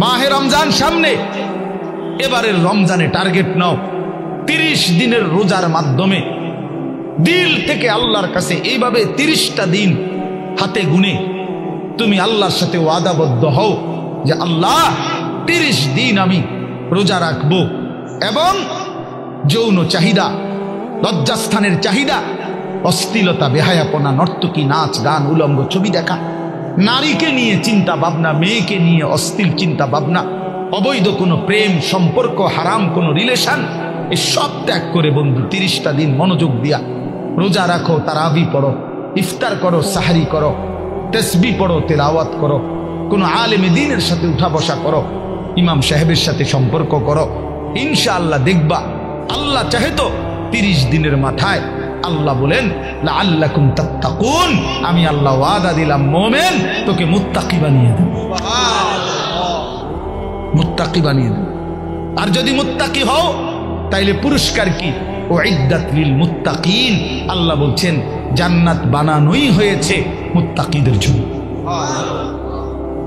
মাহে রমজান সামনে, এবারের রমজানে টার্গেট নাও 30 দিনের রোজার মাধ্যমে দিল থেকে আল্লাহর কাছে এইভাবে 30টা দিন হাতে গুনে তুমি আল্লাহর সাথে ওয়াদাবদ্ধ হও যে আল্লাহ 30 দিন আমি রোজা রাখবো, এবং যৌন চাহিদা, লজ্জাস্থানের চাহিদা, অশ্লীলতা, বেহায়াপনা, নর্তকী, নাচ গান, উলঙ্গ ছবি দেখা, নারীকে নিয়ে চিন্তা ভাবনা, মেয়েকে নিয়ে অশ্লীল চিন্তা ভাবনা, অবৈধ কোনো প্রেম সম্পর্ক, হারাম কোনো রিলেশন, এই সব ত্যাগ করে বন্ধু 30টা দিন মনোযোগ দিয়া রোজা রাখো, তারাবি পড়ো, ইফতার করো, সাহরি করো, তাসবিহ পড়ো, তেলাওয়াত করো, কোনো আলেমে দ্বীনের সাথে উঠা বসা করো, ইমাম সাহেবের সাথে সম্পর্ক করো। ইনশাআল্লাহ দেখবা আল্লাহ চাহে তো 30 দিনের মাথায় আল্লাহ বলেন লাআল্লাকুম তাত্তাকুন, আমি আল্লাহ ওয়াদা দিলাম মুমিন তোকে মুত্তাকি বানিয়ে দেব, মুত্তাকি বানিয়ে দেব। আর যদি মুত্তাকি হও তাইলে পুরস্কার কি? উইদ্দাত লিল মুত্তাকিন, আল্লাহ বলছেন জান্নাত বানানোই হয়েছে মুত্তাকিদের জন্য।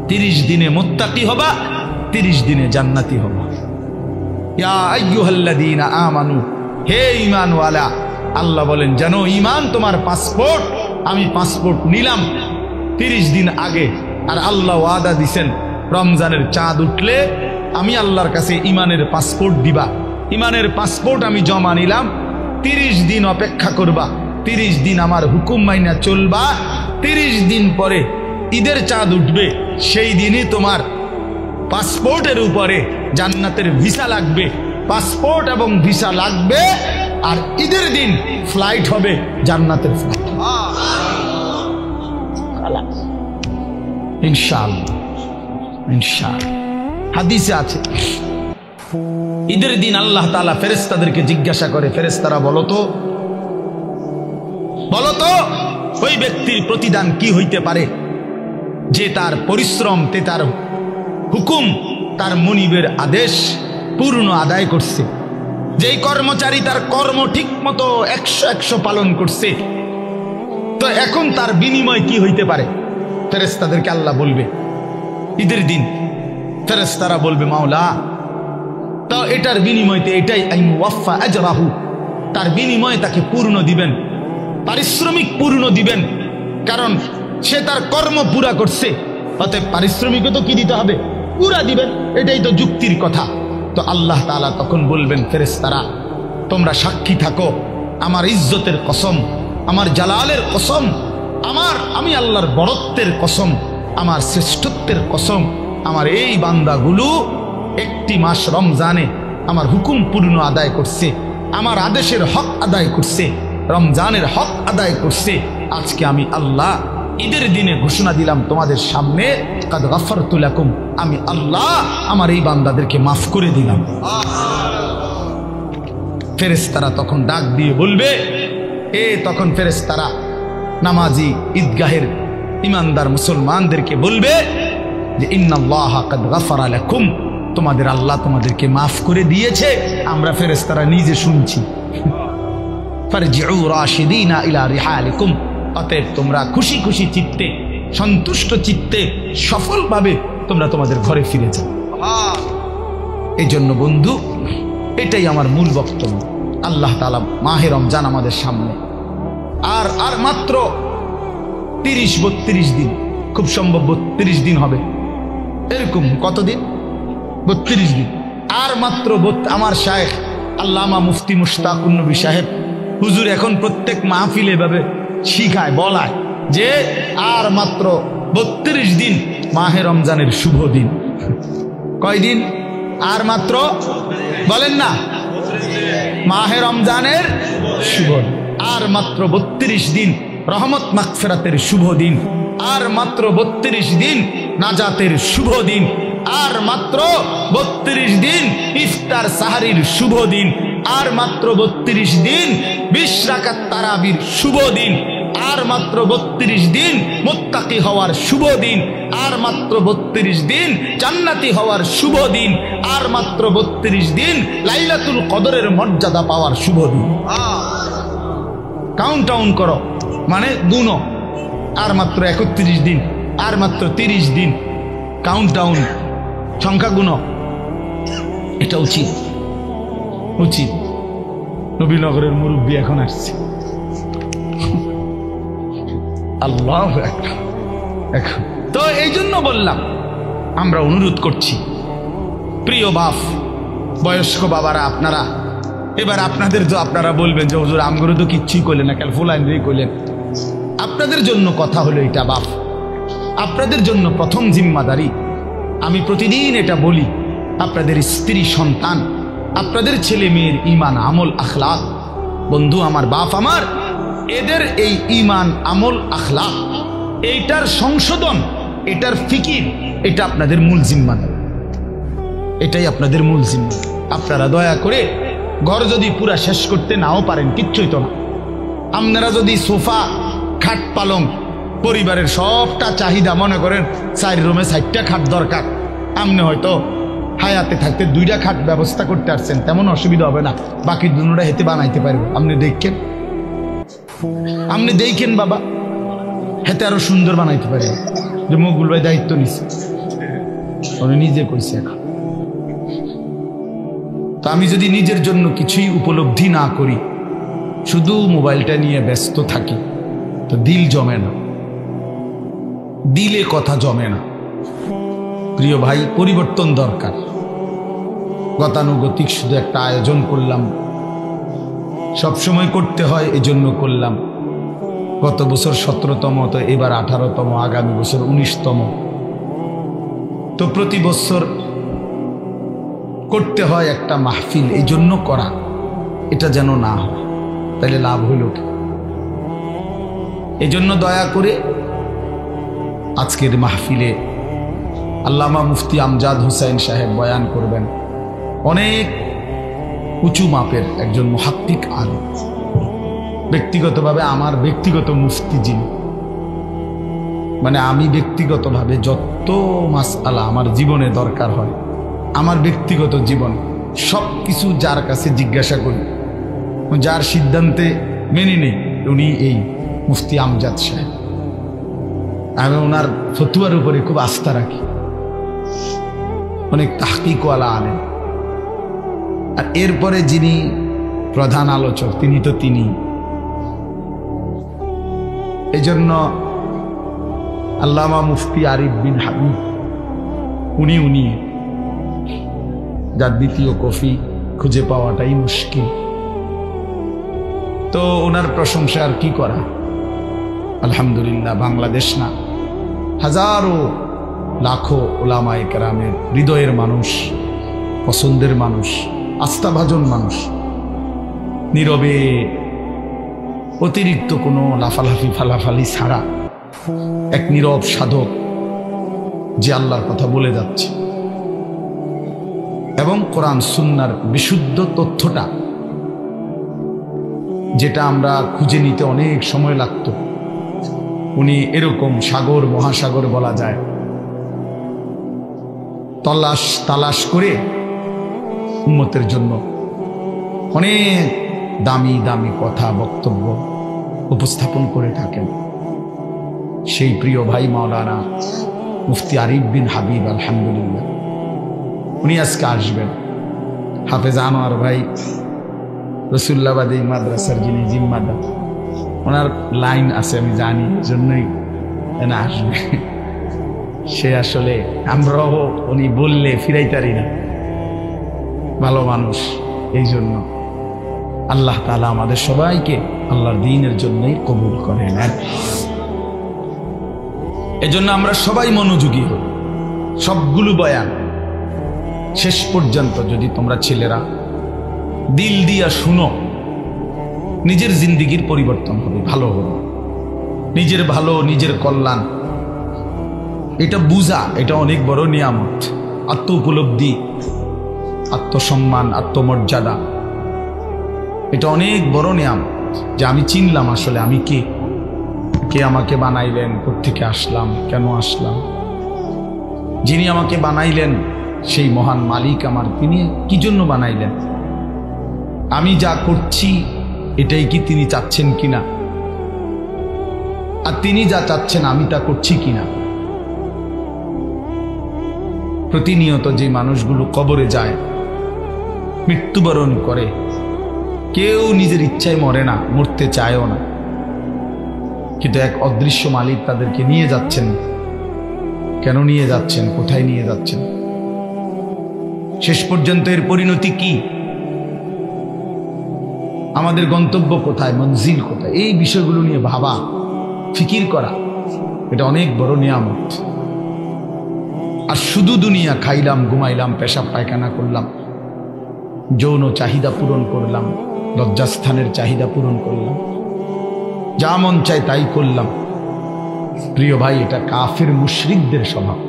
30 দিনে মুত্তাকি হবা, 30 দিনে জান্নাতি হবা। ইয়া আইয়ুহাল্লাযীনা আমানু, হে ঈমানওয়ালা, আল্লাহ বলেন জানো ঈমান তোমার পাসপোর্ট, আমি পাসপোর্ট নিলাম 30 দিন আগে, আর আল্লাহ ওয়াদা দিছেন রমজানের চাঁদ উঠলে আমি আল্লাহর কাছে ঈমানের পাসপোর্ট দিবা। ঈমানের পাসপোর্ট আমি জমা নিলাম, 30 দিন অপেক্ষা করবা, 30 দিন আমার হুকুম মাইনা চলবা, 30 দিন পরে ঈদের চাঁদ উঠবে, সেই দিনই তোমার পাসপোর্টের উপরে জান্নাতের ভিসা লাগবে, পাসপোর্ট এবং ভিসা লাগবে, আর ঈদের দিন ফ্লাইট হবে জান্নাতের ফ্লাইট, ইনশাআল্লাহ। ইনশাআল্লাহ হাদিসে আছে ঈদের দিন আল্লাহ তাআলা ফেরেশতাদেরকে জিজ্ঞাসা করে, ফেরেশতারা বলো তো ওই ব্যক্তির প্রতিদান কি হইতে পারে যে তার পরিশ্রম, তার হুকুম, তার মনিবের আদেশ পূর্ণ আদায় করছে, যেই কর্মচারী তার কর্ম ঠিক মতো 100 পালন করছে, তো এখন তার বিনিময় কি হইতে পারে? ফেরেশতাদেরকে আল্লাহ বলবে ঈদের দিন, ফেরেশতারা বলবে মাওলা তো এটার বিনিময়তে এটাই আইওয়াফা আজরাহু, তার বিনিময়ে তাকে পূর্ণ দিবেন, পারিশ্রমিক পূর্ণ দিবেন, কারণ সে তার কর্ম পুরা করছে, অতএব পারিশ্রমিকও তো কি দিতে হবে? পুরা দিবেন, এটাই তো যুক্তির কথা। তো আল্লাহ তাআলা তখন বলবেন ফেরেশতারা তোমরা সাক্ষী থাকো, আমার ইজ্জতের কসম, আমার জালালের কসম, আমি আল্লাহর বড়ত্বের কসম, আমার শ্রেষ্ঠত্বের কসম, আমার এই বান্দাগুলো একটি মাস রমজানে আমার হুকুম পূর্ণ আদায় করছে, আমার আদেশের হক আদায় করছে, রমজানের হক আদায় করছে। আজকে আমি আল্লাহ ঈদের দিনে ঘোষণা দিলাম তোমাদের সামনে, কাদ গাফারতু লাকুম, আমি আল্লাহ আমার এই বান্দাদেরকে মাফ করে দিলাম। ফেরেশতারা তখন ডাক দিয়ে বলবে, তখন ফেরেশতারা নামাজি ঈদগাহের ইমানদার মুসলমানদেরকে বলবে যে ইন্নাল্লাহা কাদ গাফারা লাকুম, তোমাদের আল্লাহ তোমাদেরকে মাফ করে দিয়েছে। আমরা ফেরেশতারা নিজে শুনছি। ফারজিউ রাশিদিনা ইলা রিহালিকুম, অতএব তোমরা খুশি খুশি চিত্তে, সন্তুষ্ট চিত্তে, সফলভাবে তোমরা তোমাদের ঘরে ফিরে যাও। এই জন্য বন্ধু এটাই আমার মূল বক্তব্য। আল্লাহ তাআলা মাহে রমজান আমাদের সামনে, আর মাত্র 30-32 দিন, খুব সম্ভব 32 দিন হবে, এরকম কতদিন? 32 দিন। আর মাত্র আমার শায়েখ আল্লামা মুফতি মুশতাকুন নবী সাহেব হুজুর এখন প্রত্যেক মাহফিলে এভাবে শিখায়, বলায় যে আর মাত্র 32 দিন মাহে রমজানের শুভ দিন। কয়দিন? আর মাত্র, বলেন না, মাহে রমজানের শুভ, আর মাত্র 32 দিন রহমত মাগফিরাতের শুভ দিন, আর মাত্র 32 দিন নাজাতের শুভ দিন, আর মাত্র 32 দিন ইফতার সাহারির শুভ দিন, আর মাত্র 32 দিন 20 রাকাত তারাবির শুভ দিন, আর মাত্র 32 দিন মুত্তাকি হওয়ার শুভ দিন, আর মাত্র 32 দিন জান্নাতি হওয়ার শুভ দিন, আর মাত্র 32 দিন লাইলাতুল কদরের মর্যাদা পাওয়ার শুভ দিন। কাউন্টডাউন করো, মানে গুনো, আর মাত্র 31 দিন, আর মাত্র 30 দিন, কাউন্টডাউন সংখ্যা গুণ, এটা উচিত উচিত। নবীনগরের মুরব্বী এখন আসছে, আল্লাহ এখন তো এই জন্য বললাম, আমরা অনুরোধ করছি প্রিয় বাপ, বয়স্ক বাবারা, আপনারা এবার আপনাদের তো আপনারা বলবেন যে হুজুর আমগুলো তো কিচ্ছুই করলেন না, কাল ফুল আইন করলেন। আপনাদের জন্য কথা হলো এটা বাপ, আপনাদের জন্য প্রথম জিম্মাদারি। আমি প্রতিদিন এটা বলি, আপনাদের স্ত্রী সন্তান, আপনাদের ছেলে মেয়ের ঈমান আমল আখলাক, বন্ধু আমার, বাপ আমার, এদের এই ঈমান আমল আখলাক, এইটার সংশোধন, এটার ফিকির, এটা আপনাদের মূল জিম্মাদারি, এটাই আপনাদের মূল জিম্মাদারি। আপনারা দয়া করে ঘর যদি পুরা শেষ করতে নাও পারেন, কিচ্ছুই তো না, আপনারা যদি সোফা খাট পালং পরিবারের সবটা চাহিদা, মনে করেন 4 রুমে 4টা খাট দরকার, আপনি হয়তো হায়াতে থাকতে 2টা খাট ব্যবস্থা করতে আসছেন, তেমন অসুবিধা হবে না, বাকি দুটোটা হেতে বানাইতে পারবে। আপনি দেখেন বাবা, হেতে আরো সুন্দর বানাইতে পারে। যে মকবুল ভাই দায়িত্ব নিছে, উনি নিজে কইছে এখন। তো আমি যদি নিজের জন্য কিছুই উপলব্ধি না করি, শুধু মোবাইলটা নিয়ে ব্যস্ত থাকি, তো দিল জমে না, দিলে কথা জমে না। প্রিয় ভাই, পরিবর্তন দরকার। গতানুগতিক শুধু একটা আয়োজন করলাম, সবসময় করতে হয়, এজন্য করলাম। গত বছর 17তম, তো এবার 18তম, আগামী বছর 19তম। তো প্রতি বছর করতে হয় একটা মাহফিল, এই জন্য করা, এটা যেন না হয়, তাহলে লাভ হইল কি? এই জন্য দয়া করে আজকের মাহফিলে আল্লামা মুফতি আমজাদ হুসাইন সাহেব বয়ান করবেন। অনেক উঁচু মাপের একজন মুহাক্কিক আলেম, ব্যক্তিগতভাবে আমার ব্যক্তিগত মুফতি যিনি, মানে আমি ব্যক্তিগতভাবে যত মাসআলা আমার জীবনে দরকার হয়, আমার ব্যক্তিগত জীবন সব কিছু যার কাছে জিজ্ঞাসা করি, যার সিদ্ধান্তে মেনে নেই, উনি এই মুফতি আমজাদ সাহেব। আমি ওনার ফতুয়ার উপরে খুব আস্থা রাখি, অনেক তাহকিকওয়ালা আলেম। আর এরপরে যিনি প্রধান আলোচক, তিনি তো তিনি। এই জন্য আল্লামা মুফতি আরিফ বিন হাবিব, উনি যার দ্বিতীয় কফি খুঁজে পাওয়াটাই মুশকিল। তো ওনার প্রশংসা আর কি করা। আলহামদুলিল্লাহ, বাংলাদেশ না, হাজারো লাখো ওলামায়ে কেরামের হৃদয়ের মানুষ, পছন্দের মানুষ, আস্থাভাজন মানুষ, নীরবে অতিরিক্ত কোনো লাফালাফি ফালাফালি ছাড়া এক নীরব সাধক, যে আল্লাহর কথা বলে যাচ্ছে এবং কোরআন সুন্নাহর বিশুদ্ধ তথ্যটা, যেটা আমরা খুঁজে নিতে অনেক সময় লাগতো, উনি এরকম সাগর মহাসাগর বলা যায়, তালাশ করে উম্মতের জন্য অনেক দামি দামি কথা বক্তব্য উপস্থাপন করে থাকেন। সেই প্রিয় ভাই মাওলানা মুফতি আরিফ বিন হাবিব, আলহামদুলিল্লাহ, উনি আজকে আসবেন। হাফেজ আনোয়ার ভাই রসুল্লাবাদী মাদ্রাসার যিনি জিম্মাদার, ওনার লাইন আছে আমি জানি, জন্যই না আসবে। সে আসলে আমরাও উনি বললে ফিরাইতারি না, ভালো মানুষ। এই জন্য আল্লাহ তাআলা আমাদের সবাইকে আল্লাহর দ্বীনের জন্যই কবুল করেন। এজন্য আমরা সবাই মনোযোগী হই, সবগুলো বয়ান শেষ পর্যন্ত যদি তোমরা ছেলেরা দিল দিয়া শুনো, নিজের জিন্দিগির পরিবর্তন হবে, ভালো হবে। নিজের ভালো, নিজের কল্যাণ, এটা বুঝা, এটা অনেক বড় নিয়ামত। আত্ম উপলব্ধি, আত্মসম্মান, আত্মমর্যাদা, এটা অনেক বড় নিয়ামত, যে আমি চিনলাম আসলে আমি কে, কে আমাকে বানাইলেন, কোত্থেকে আসলাম, কেন আসলাম। যিনি আমাকে বানাইলেন সেই মহান মালিক আমার, তিনি কি জন্য বানাইলেন, আমি যা করছি এটাই কি তিনি চাচ্ছেন কিনা, আর তিনি যা চাচ্ছেন আমি তা করছি কিনা। প্রতিনিয়ত যে মানুষগুলো কবরে যায়, মৃত্যুবরণ করে, কেউ নিজের ইচ্ছায় মরে না, মরতে চায়ও না, কিন্তু এক অদৃশ্য মালিক তাদেরকে নিয়ে যাচ্ছেন। কেন নিয়ে যাচ্ছেন, কোথায় নিয়ে যাচ্ছেন, শেষ পর্যন্ত এর পরিণতি কি, আমাদের গন্তব্য কোথায়, মঞ্জিল কোথায়, এই বিষয়গুলো নিয়ে ভাবা, ফিকির করা, এটা অনেক বড় নিয়ামত। আর শুধু দুনিয়া খাইলাম, ঘুমাইলাম, পেশাব পায়খানা করলাম, যৌন চাহিদা পূরণ করলাম, লজ্জাস্থানের চাহিদা পূরণ করলাম, যা মন চায় তাই করলাম, প্রিয় ভাই, এটা কাফির মুশরিকদের স্বভাব।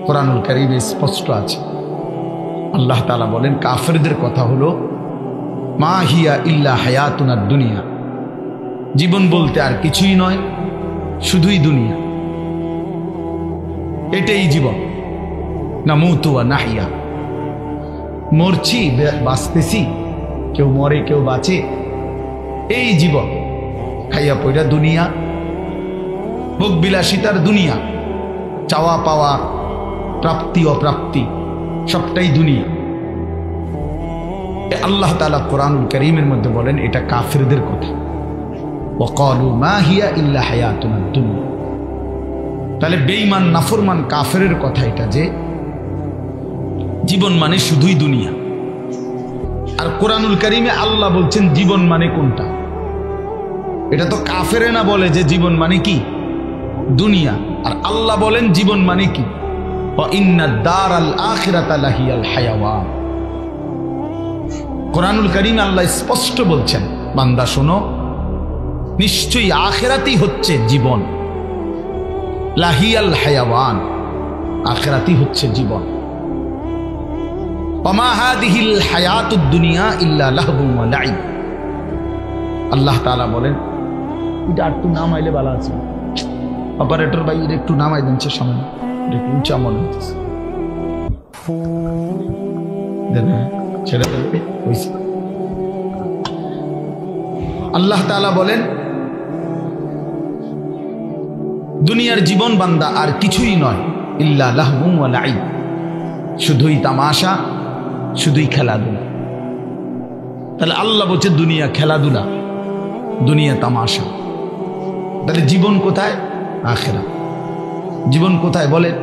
কোরআনুল কারীমে স্পষ্ট আছে, আল্লাহ তাআলা বলেন কাফিরদের কথা হলো মা হিয়া ইল্লা হায়াতুনাদ দুনিয়া, জীবন বলতে আর কিছুই নয়, শুধুই দুনিয়া, এটাই জীবন। নামুতু ওয়া নাহইয়া, মরছি, বাঁচতেছি, কেউ মরে কেউ বাঁচে, এই জীবন। খাইয়া পয়রা দুনিয়া, ভোগ বিলাসিতার দুনিয়া, চাওয়া পাওয়া, প্রাপ্তি অপ্রাপ্তি, সবটাই দুনিয়া। আল্লাহ তাআলা কোরআনুল কারীমের মধ্যে বলেন এটা কাফিরদের কথা, ওয়াকালু মা হিয়া ইল্লা হায়াতুনাদ দুনিয়া। তাহলে বেঈমান নাফরমান কাফেরের কথা এটা, যে জীবন মানে শুধুই দুনিয়া। আর কোরআনুল কারীমে আল্লাহ বলছেন জীবন মানে কোনটা, এটা তো কাফেরে না বলে যে জীবন মানে কি দুনিয়া, আর আল্লাহ বলেন জীবন মানে কি, ওয়া ইন্নাদ দারাল আখিরাতা লাহিয়াল হায়াওয়ান। কোরআনুল কারীমে আল্লাহ স্পষ্ট বলছেন, বান্দা শোনো, নিশ্চয়ই আখিরাতই হচ্ছে জীবন, লাহিয়াল হায়াওয়ান, আখিরাতই হচ্ছে জীবন। ওমা হাদিহিল হায়াতুদ দুনিয়া ইল্লা লাহবুন ওয়া লাইব। আল্লাহ তাআলা বলেন, এটা একটু নামাইলে ভালো আছে, অপারেটর ভাই এটা একটু নামাই দেন, সামনে একটু উঁচা মনে হচ্ছে, ছেড়ে দেন। আল্লাহ তাআলা বলেন দুনিয়ার জীবন বান্দা আর কিছুই নয়, ইল্লা লাহবুন ওয়া লাইব, শুধুই তামাশা, শুধুই খেলাধুলা। তাহলে আল্লাহ বলছে দুনিয়া খেলাধুলা, দুনিয়া তামাশা। তাহলে জীবন কোথায়, আখিরাত। জীবন কোথায় বলেন,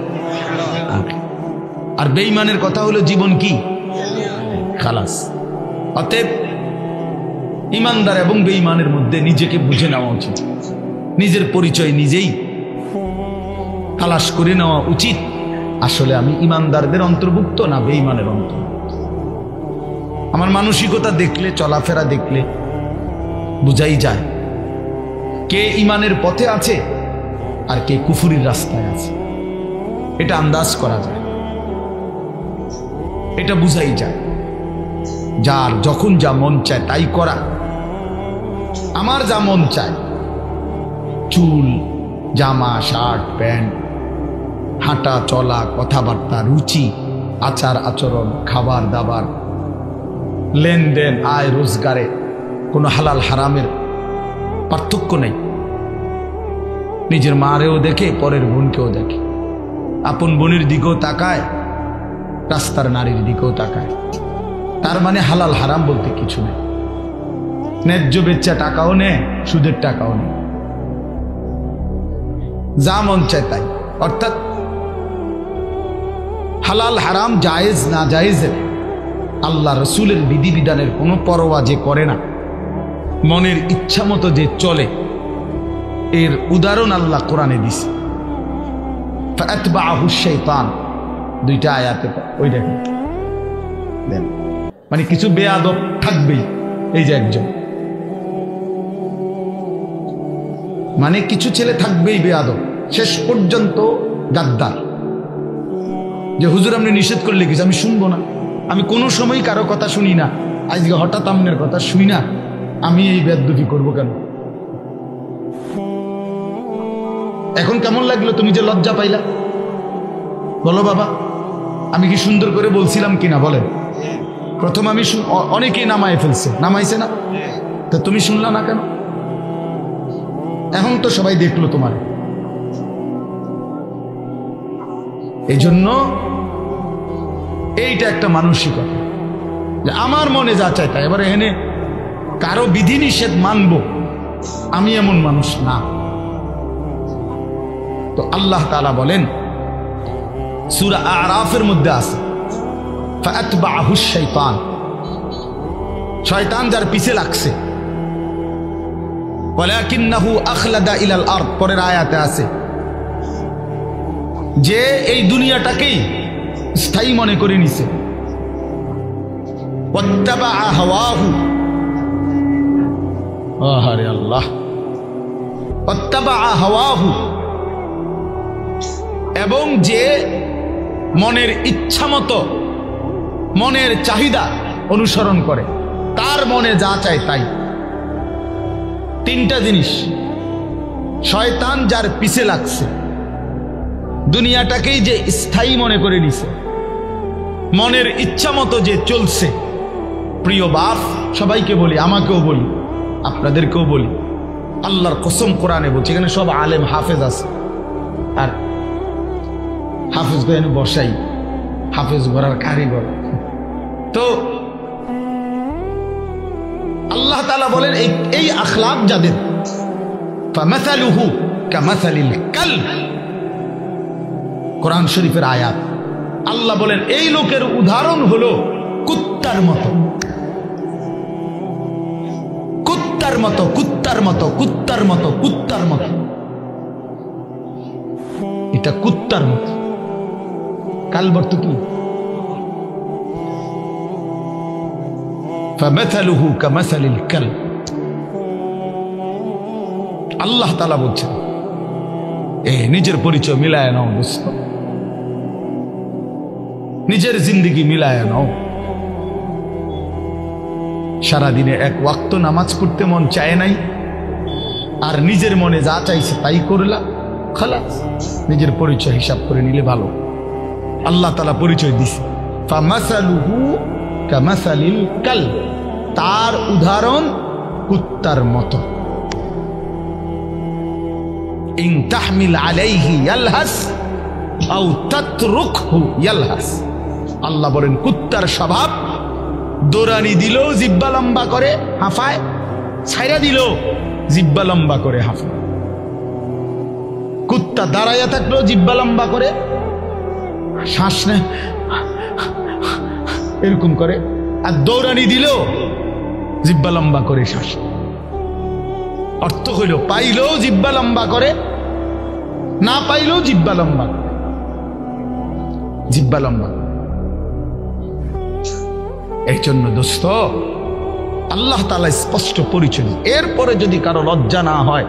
আর বেঈমানের কথা হলো জীবন কি, খালাস। অতএব ইমানদার এবং বেঈমানের মধ্যে নিজেকে বুঝে নেওয়া উচিত, নিজের পরিচয় নিজেই তালাশ করে নেওয়া উচিত, আসলে আমি ইমানদারদের অন্তর্ভুক্ত না বেঈমানের অন্তর্ভুক্ত। আমার মানসিকতা দেখলে, চলাফেরা দেখলে বুঝাই যায় কে ইমানের পথে আছে আর কে কুফুরির রাস্তায় আছে, এটা আন্দাজ করা যায়, এটা বুঝাই যায়। যার যখন যা মন চায় তাই করা, আমার যা মন চায়, চুল, জামা, শার্ট, প্যান্ট, হাঁটা চলা, কথাবার্তা, রুচি, আচার আচরণ, খাবার দাবার, লেনদেন, আয় রোজগারে কোনো হালাল হারামের পার্থক্য নেই। নিজের মারেও দেখে, পরের বোনকেও দেখে, আপন বোনের দিকেও তাকায়, রাস্তার নারীর দিকেও তাকায়। তার মানে হালাল হারাম বলতে কিছু নেই। ন্যায্য বেচ্চা টাকাও নেয়, সুদের টাকাও নেয়, যা মন চায় তাই। অর্থাৎ হালাল হারাম, জায়েজ না জায়েজের, আল্লাহ রসুলের বিধিবিধানের কোনো পরোয়া যে করে না, মনের ইচ্ছা মতো যে চলে, এর উদাহরণ আল্লাহ কোরআনে দিছে। ফাআতবাআহু শাইতান, দুইটা আয়াতে, ওই দেখেন, মানে কিছু বেয়াদব থাকবেই। এই যে একজন, মানে কিছু ছেলে থাকবেই বেয়াদব, শেষ পর্যন্ত গাদ্দার, যে হুজুর আপনি নিষেধ করলে কিছু আমি শুনবো না, আমি কোনো সময় কারো কথা শুনি না, আজকে হঠাৎ আপনার কথা শুনি না, আমি এই বেয়াদবি করবো কেন? এখন কেমন লাগলো? তুমি যে লজ্জা পাইলা, বলো বাবা, আমি কি সুন্দর করে বলছিলাম কিনা বলেন? প্রথম আমি অনেকেই নামায় ফেলছে, নামাইছে না, তা তুমি শুনলা না কেন? এখন তো সবাই দেখলো তোমার। এই জন্য এইটা একটা মানসিকতা যে আমার মনে যা চাই তাই। এবার এখানে কারো বিধিনিষেধ মানব, আমি এমন মানুষ না। তো আল্লাহ তাআলা বলেন সূরা আরাফের মধ্যে আছে ফাআতবাহু শাইতান, শয়তান যার পিছে লাগছে। ওয়ালাকিন্নাহু আখলাদা ইলাল আরদ, পরের আয়াতে আছে যে এই দুনিয়াটাকেই স্থায়ী মনে করে নিছে। ওয়াত্তাবা হাওয়াহু, আহারে আল্লাহ, ওয়াত্তাবা হাওয়াহু, এবং যে মনের ইচ্ছা মতো মনের চাহিদা অনুসরণ করে, তার মনে যা চায় তাই। তিনটা জিনিস, শয়তান যার পিছে লাগছে, দুনিয়াটাকেই যে স্থায়ী মনে করে নিছে, মনের ইচ্ছা মতো যে চলছে। প্রিয় বাপ, সবাইকে বলি, আমাকেও বলি, আপনাদেরকেও বলি, আল্লাহর কসম কোরআনে বলছি, এখানে সব আলেম হাফেজ আছে, আর হাফেজ গেন বসাই, হাফেজ গড়ার কারিগর। তো আল্লাহ তাআলা বলেন এই আখলাক যাদের, ফামাসালুহু কামাসালিল কালব, কোরআন শরীফের আয়াত। আল্লাহ বলেন এই লোকের উদাহরণ হলো কুত্তার মতো, কুত্তার মতো, কুত্তার মতো, কুত্তার মতো, কুত্তার মতো। এটা কুত্তার মতো। কালব অর্থ কি? ফামাসালুহু কামাসালিল কালব। আল্লাহ তাআলা বলছেন নিজের পরিচয় মিলায় নাও দোস্ত, নিজের জিন্দেগি মিলায় নাও। সারাদিনে এক ওয়াক্ত নামাজ পড়তে মন চায় নাই, আর নিজের মনে যা চাইছে তাই করলা, খালাস। নিজের পরিচয় হিসাব করে নিলে ভালো। আল্লাহ তাআলা পরিচয় দিছে ফামাসালুহু কামাসালিল কালব, তার উদাহরণ কুত্তার মতো। ইন তাহমিল আলাইহি ইয়ালহাস আও তাতরুকহু ইয়ালহাস। আল্লাহ বলেন কুত্তার স্বভাব, দৌড়ানি দিল জিব্বা লম্বা করে হাঁফায়, ছাইরা দিল জিব্বা লম্বা করে হাঁফায়। কুত্তা দাঁড়াইয়া থাকলো জিব্বা লম্বা করে, শ্বাস নেয় এরকম করে, আর দৌড়ানি দিল জিব্বা লম্বা করে শ্বাস। অর্থ হইল পাইলেও জিব্বা লম্বা করে, না পাইলেও জিব্বা লম্বা, জিব্বা লম্বা। এই জন্য দোস্ত, আল্লাহ তাআলা স্পষ্ট পরিচয়। এরপরে যদি কারো লজ্জা না হয়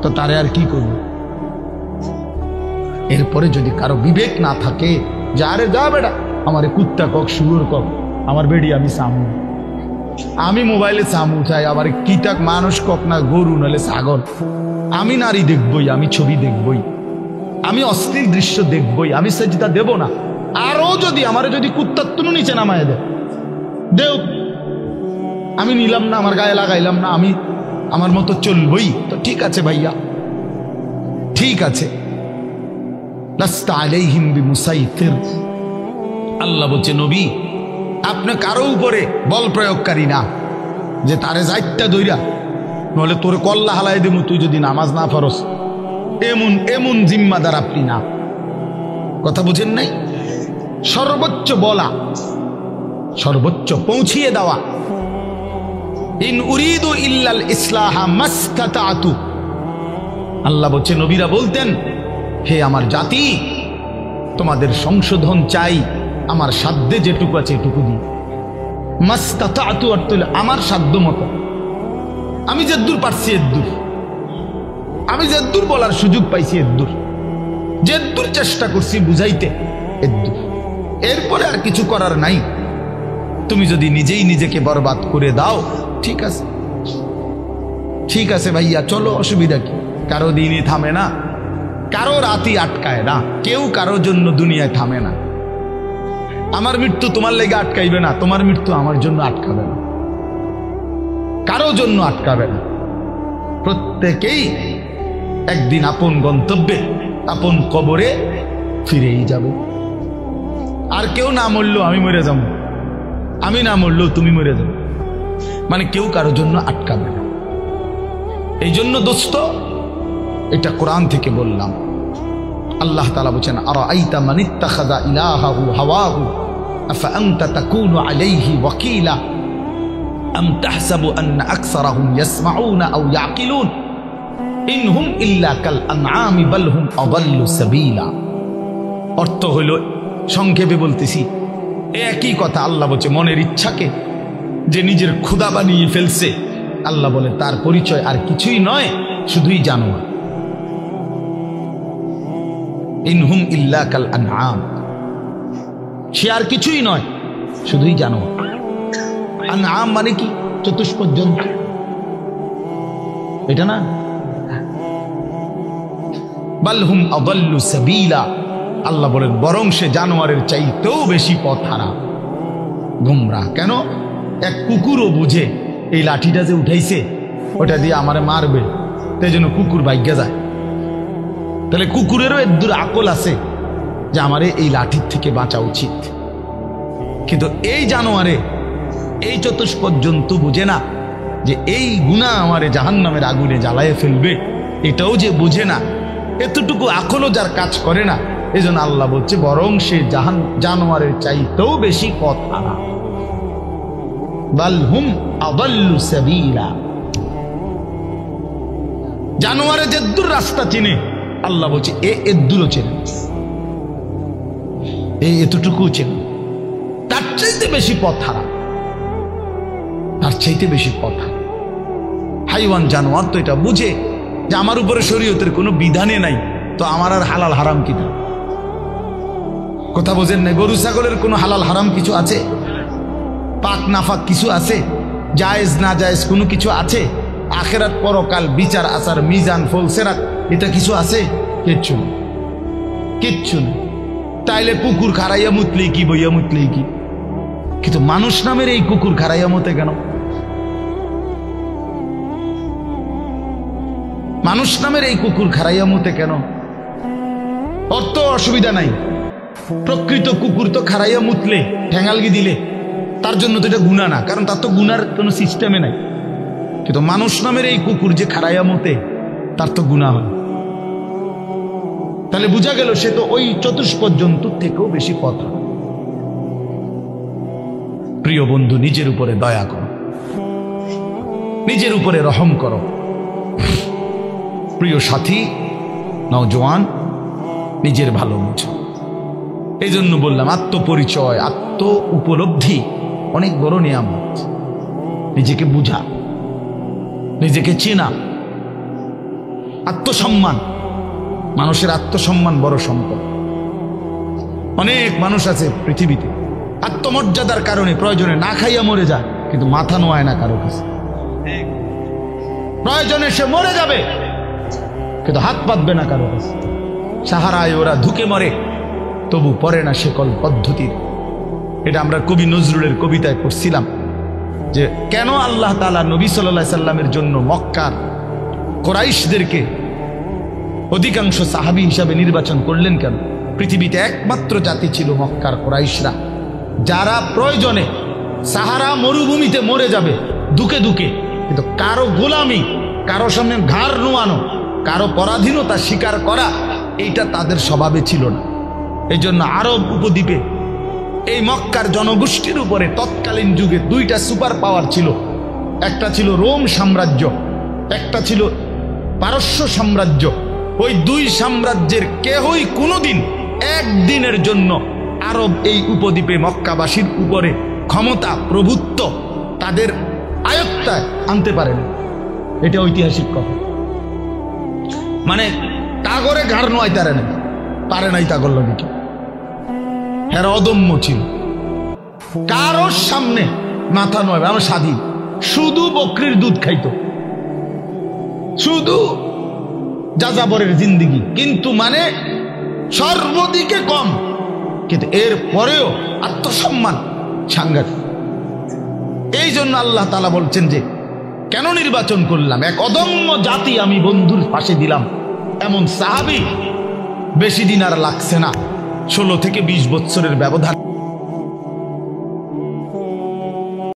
তো তারে আর কি করব? এরপরে যদি কারো বিবেক না থাকে যে আরে যা বেটা, আমারে কুত্তা কক, শুয়োর কক, আমার বেড়ি আমি সামু, আমি মোবাইলে সামু চাই, আমার কিটাক মানুষ কক না গরু নালে ছাগল, আমি নারী দেখবই, আমি ছবি দেখবই, আমি অশ্লীল দৃশ্য দেখবই, আমি সেজদা দেব না। আরো যদি আমারে যদি কুত্তার তুনো নিচে নামায় দেও, আমি নিলাম না, আমার গায়ে লাগাইলাম না, আমি আমার মতো চলবই, তো ঠিক আছে ভাইয়া, ঠিক আছে। লাস্তা আলাইহিম বিমুসাইতির। আল্লাহ বলছে নবী, আপনি কারো উপরে বল প্রয়োগকারী না যে তারে যাইটা দইরা নহলে তোর কল্লা হালাই দেবো তুই যদি নামাজ না পড়স, এমন এমন জিম্মাদার আপনি না। কথা বুঝেন নাই? সর্বোচ্চ বলা, সর্বোচ্চ পৌঁছিয়ে দেওয়া। ইন উরিদু ইল্লাল ইসলাহা মাসতাতাতু। আল্লাহ বলছে নবীরা বলতেন, হে আমার জাতি, তোমাদের সংশোধন চাই আমার সাধ্যে যেটুকু আছে এটুকু দিই। মাসতাতাতু অর্থ হলো আমার সাধ্য মতো, আমি যেদূর পারছি এদূর, আমি যেদূর বলার সুযোগ পাইছি এদূর, যেদূর চেষ্টা করছি বুঝাইতে এদূর, এরপরে আর কিছু করার নাই। তুমি যদি নিজেই নিজেকে বরবাদ করে দাও, ঠিক আছে, ঠিক আছে ভাইয়া, চলো, অসুবিধা কি? কারো দিনই থামে না, কারো রাতই আটকায় না, কেউ কারোর জন্য দুনিয়ায় থামে না। আমার মৃত্যু তোমার লেগে আটকাইবে না, তোমার মৃত্যু আমার জন্য আটকাবে না, কারো জন্য আটকাবে না। প্রত্যেকেই একদিন আপন গন্তব্যে, আপন কবরে ফিরেই যাবে। আর কেউ না মরলেও আমি মরে যাব, আমি না মরলেও তুমি মরে যাবে, মানে কেউ কারোর জন্য আটকাবে না। এই জন্য দোস্ত, এটা কোরআন থেকে বললাম। আল্লাহ তাআলা বলেন, আরাআইতা মান ইত্তাখাযা ইলাহাহু হাওয়াহু আফা আনতা তাকুনু আলাইহি ওয়াকিলা আম তাহসাবু আন্না আকসারাহুম ইয়াসমাউনা আও ইয়াকিলুন ইনহুম ইল্লা কাল আনআমি বাল হুম আযাল্লু সাবিলা। অর্থ হলো, সংক্ষেপে বলতেছি, একই কথা। আল্লাহ বলছে, মনের ইচ্ছাকে যে নিজের খোদা বানিয়ে ফেলছে, আল্লাহ বলে তার পরিচয় আর কিছুই নয়, শুধুই জানোয়ার। ইনহুম ইল্লা কাল আনআম, সে আর কিছুই নয়, শুধুই জানোয়ার। আনআম মানে কি? চতুষ্পদ জন্তু, এটা না। বাল হুম আযাল্লু সাবিলা, আল্লাহ বলেন বরং সে জানোয়ারের চাইতেও বেশি পথ হারা, গুমরাহ। কেন? এক কুকুরও বুঝে এই লাঠিটা যে উঠাইছে ওটা দিয়ে আমারে মারবে, তাই জন্য কুকুর ভাগ্যে যায়। তাহলে কুকুরেরও এদূর আকল আছে যে আমারে এই লাঠির থেকে বাঁচা উচিত। কিন্তু এই জানোয়ারে, এই চতুষ্পদ জন্তু বুঝে না যে এই গুনাহ আমারে জাহান্নামের আগুনে জ্বালায়ে ফেলবে, এটাও যে বুঝে না, এতটুকু আকলও যার কাজ করে না। এই জন্য আল্লাহ বলছে বরং সে জানোয়ারের চাইতেও বেশি পথ হারা। বাল হুম আযাল্লু সাবিলা, জানোয়ারে যেদূর রাস্তা চিনে, আল্লাহ বলছে এদূরও চেনে, এতটুকু চেনে, তার চাইতে বেশি পথ হারা, তার চাইতে বেশি পথ হারা। হাইওয়ান জানোয়ার তো এটা বুঝে যে আমার উপরে শরীয়তের কোনো বিধানে নাই, তো আমার আর হালাল হারাম কি? কথা বোঝেন না? গরু ছাগলের কোনো হালাল হারাম কিছু আছে? পাক নাফাক কিছু আছে? জায়েজ না জায়েজ কোনো কিছু আছে? আখেরাত পরকাল বিচার আচার মিজান ফলসেরাত এটা কিছু আছে? কিচ্ছু না, কিচ্ছু না। তাইলে কুকুর খারাইয়া মুতলেই কি, বইয়া মুতলেই কি? কিন্তু মানুষ নামের এই কুকুর খারাইয়া মতে কেন? মানুষ নামের এই কুকুর খারাইয়া মতে কেন? অর্থ অসুবিধা নাই, প্রকৃত কুকুর তো খারাইয়া মুতলে, ঠ্যাঙালগি দিলে তার জন্য তো এটা গুনাহ না, কারণ তার তো গুনার কোনো সিস্টেমে নাই। কিন্তু মানুষ নামের এই কুকুর যে খারাইয়া মতে, তার তো গুনাহ হয়। তাহলে বোঝা গেল সে তো ওই চতুষ্পদ জন্তুর থেকেও বেশি পথ। প্রিয় বন্ধু, নিজের উপরে দয়া করো, নিজের উপরে রহম করো। প্রিয় সাথী, নওজোয়ান, নিজের ভালো বুঝো। এই জন্য বললাম, আত্মপরিচয়, আত্ম উপলব্ধি অনেক বড় নিয়ামত। নিজেকে বুঝা, নিজেকে চেনা, আত্মসম্মান। মানুষের আত্মসম্মান বড় সম্পদ। অনেক মানুষ আছে পৃথিবীতে আত্মমর্যাদার কারণে প্রয়োজনে না খাইয়া মরে যায়, কিন্তু মাথা নোয়ায় না কারো কাছে। প্রয়োজনে সে মরে যাবে, কিন্তু হাত পাতবে না কারো কাছে। সাহারায় ওরা ধুকে মরে, তবু পড়ে না সকল পদ্ধতির। এটা আমরা কবি নজরুলের কবিতায় পড়ছিলাম যে কেন আল্লাহ তাআলা নবী সাল্লাল্লাহু আলাইহি সাল্লামের জন্য মক্কার কুরাইশদেরকে অধিকাংশ সাহাবী হিসাবে নির্বাচন করলেন কেন? পৃথিবীতে একমাত্র জাতি ছিল মক্কার কুরাইশরা, যারা প্রয়োজনে সাহারা মরুভূমিতে মরে যাবে দুকে দুকে, কিন্তু কারো গোলামি, কারো সামনে ঘাড় নোয়ানো, কারো পরাধীনতা স্বীকার করা, এইটা তাদের স্বভাবে ছিল না। এই জন্য আরব উপদ্বীপে এই মক্কার জনগোষ্ঠীর উপরে তৎকালীন যুগে দুইটা সুপার পাওয়ার ছিল। একটা ছিল রোম সাম্রাজ্য, একটা ছিল পারস্য সাম্রাজ্য। ওই দুই সাম্রাজ্যের কেহই কোনোদিন একদিনের জন্য আরব এই উপদ্বীপে মক্কাবাসীর উপরে ক্ষমতা, প্রভুত্ব তাদের আয়ত্তায় আনতে পারেন। এটা ঐতিহাসিক কথা। মানে তাগরে ঘাড় নোয়াই তারে না, পারে নাই তাগর লবিকে। হ্যাঁ, অদম্য ছিল, কারোর সামনে মাথা নয়। আমার স্বাধীন, শুধু বকরির দুধ খাইতো, শুধু যাযাবরের জিন্দিগি, কিন্তু মানে সর্বদিকে কম, কিন্তু এর পরেও আত্মসম্মান সাংঘাতিক। এই জন্য আল্লাহ তাআলা বলছেন যে কেন নির্বাচন করলাম, এক অদম্য জাতি আমি বন্ধুর পাশে দিলাম। এমন সাহাবী বেশি দিন আর লাগছে না 16 থেকে 20 বছরের ব্যবধান।